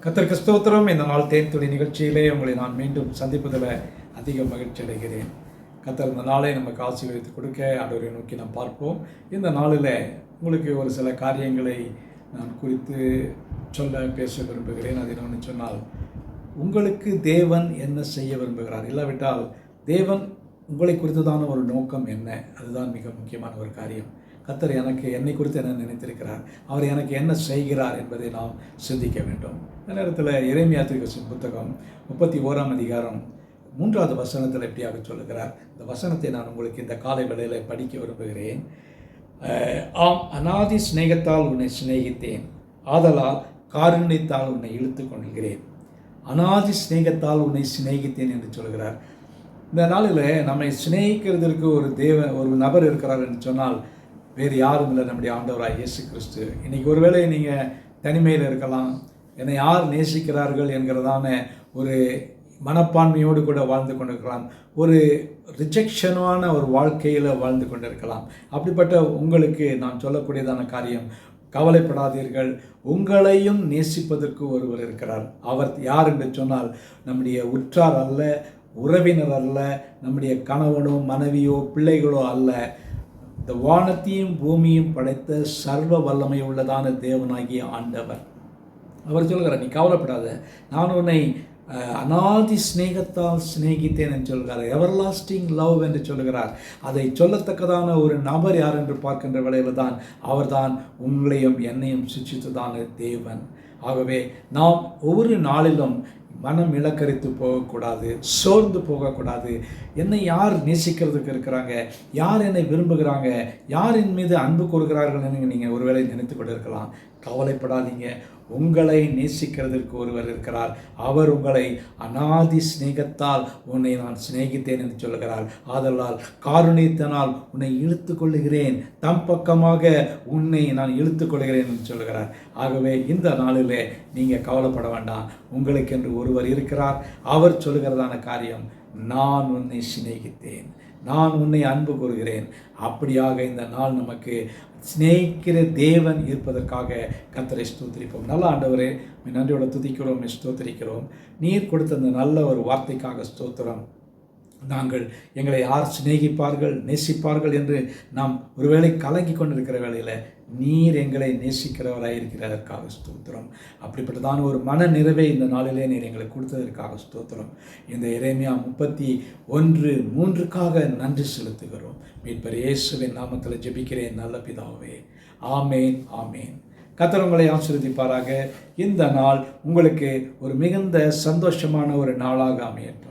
கர்த்தருக்கு ஸ்தோத்திரம். இந்த நாள் தேன்துளி நிகழ்ச்சியிலே உங்களை நான் மீண்டும் சந்திப்பதில் அதிக மகிழ்ச்சி அடைகிறேன். கர்த்தர் இந்த நாளை நமக்கு ஆசீர்வதித்து கொடுக்க ஆண்டவரை நோக்கி நாம் பார்ப்போம். இந்த நாளில் உங்களுக்கு ஒரு சில காரியங்களை நான் குறித்து பேச விரும்புகிறேன். அது என்னன்னு சொன்னால், உங்களுக்கு தேவன் என்ன செய்ய விரும்புகிறார், இல்லாவிட்டால் தேவன் உங்களை குறித்ததான ஒரு நோக்கம் என்ன, அதுதான் மிக முக்கியமான ஒரு காரியம். கர்த்தர் என்னை குறித்து என்ன நினைத்திருக்கிறார், அவர் எனக்கு என்ன செய்கிறார் என்பதை நாம் சிந்திக்க வேண்டும். இந்த நேரத்தில் எரேமியா தீர்க்கதரிசியின் புத்தகம் 31ஆம் அதிகாரம் 3வது வசனத்தில் எப்படியாக சொல்லுகிறார். இந்த வசனத்தை நான் உங்களுக்கு இந்த காலை வேளையில் படிக்க விரும்புகிறேன். ஆம், அநாதி சிநேகத்தால் உன்னை சிநேகித்தேன், ஆதலால் காருண்யத்தால் உன்னை இழுத்து கொள்கிறேன். அநாதி சிநேகத்தால் உன்னை சிநேகித்தேன் என்று சொல்கிறார். இந்த நாளில் நம்மை சிநேகிக்கிறதுக்கு ஒரு நபர் இருக்கிறார் என்று சொன்னால் வேறு யாரும் இல்லை, நம்முடைய ஆண்டவராக இயேசு கிறிஸ்து. இன்றைக்கி ஒருவேளை நீங்கள் தனிமையில் இருக்கலாம், என்னை யார் நேசிக்கிறார்கள் என்கிறதான ஒரு மனப்பான்மையோடு கூட வாழ்ந்து கொண்டிருக்கலாம், ஒரு ரிஜெக்ஷனான ஒரு வாழ்க்கையில் வாழ்ந்து கொண்டிருக்கலாம். அப்படிப்பட்ட உங்களுக்கு நான் சொல்லக்கூடியதான காரியம், கவலைப்படாதீர்கள், உங்களையும் நேசிப்பதற்கு ஒருவர் இருக்கிறார். அவர் யார் என்று சொன்னால், நம்முடைய உற்றார் அல்ல, உறவினர் அல்ல, நம்முடைய கணவனோ மனைவியோ பிள்ளைகளோ அல்ல, இந்த வானத்தையும் பூமியும் படைத்த சர்வ வல்லமை உள்ளதான தேவனாகிய ஆண்டவர். அவர் சொல்கிறார், நீ கவலைப்படாத, நான் உன்னை அநாதி சிநேகத்தால் சிநேகித்தேன் என்று சொல்கிறார். எவர்லாஸ்டிங் லவ் என்று சொல்கிறார். அதை சொல்லத்தக்கதான ஒரு நபர் யார் என்று பார்க்கின்ற வேளையில் தான் அவர்தான் உங்களையும் என்னையும் சிருஷ்டித்ததான தேவன். ஆகவே நாம் ஒவ்வொரு நாளிலும் மனம் இலக்கரித்து போகக்கூடாது, சோர்ந்து போகக்கூடாது. என்னை யார் நேசிக்கிறதுக்கு இருக்கிறாங்க, யார் என்னை விரும்புகிறாங்க, யார் என் மீது அன்பு கூறுகிறார்கள் என்று நீங்கள் ஒருவேளை நினைத்து கொண்டு இருக்கலாம். கவலைப்படாதீங்க, உங்களை நேசிக்கிறதற்கு ஒருவர் இருக்கிறார். அவர் உங்களை அநாதி சிநேகத்தால் உன்னை நான் சிநேகித்தேன் என்று சொல்லுகிறார். ஆதலால் காருண்யத்தினால் உன்னை இழுத்து கொள்ளுகிறேன், தம் பக்கமாக உன்னை நான் இழுத்து கொள்கிறேன் என்று சொல்லுகிறார். ஆகவே இந்த நாளிலே நீங்கள் கவலைப்பட வேண்டாம், உங்களுக்கென்று ஒருவர் இருக்கிறார். அவர் சொல்லுகிறதான காரியம், நான் உன்னை சிநேகித்தேன், நான் உன்னை அன்பு கூறுகிறேன். அப்படியாக இந்த நாள் நமக்கு சிநேகிக்கிற தேவன் இருப்பதற்காக கர்த்தரை ஸ்தோத்திரிப்போம். நல்ல ஆண்டவரே, நன்றியோட துதிக்கிறோம், ஸ்தோத்திரிக்கிறோம். நீர் கொடுத்த அந்த நல்ல ஒரு வார்த்தைக்காக ஸ்தோத்திரம். நாங்கள் எங்களை யார் சிநேகிப்பார்கள், நேசிப்பார்கள் என்று நாம் ஒருவேளை கலங்கி கொண்டிருக்கிற வேளையில் நீர் எங்களை நேசிக்கிறவராக இருக்கிறதற்காக ஸ்தோத்திரம். அப்படிப்பட்டதான ஒரு மன நிறைவை இந்த நாளிலே நீர் எங்களுக்கு கொடுத்ததற்காக ஸ்தோத்திரம். இந்த எரேமியா 31:3க்காக நன்றி செலுத்துகிறோம். மீட்பர் இயேசுவின் நாமத்தில் ஜெபிக்கிறேன் நல்ல பிதாவே, ஆமேன், ஆமேன். கர்த்தர் உங்களை ஆசீர்வதிப்பாராக. இந்த நாள் உங்களுக்கு ஒரு மிகுந்த சந்தோஷமான ஒரு நாளாக அமையட்டும்.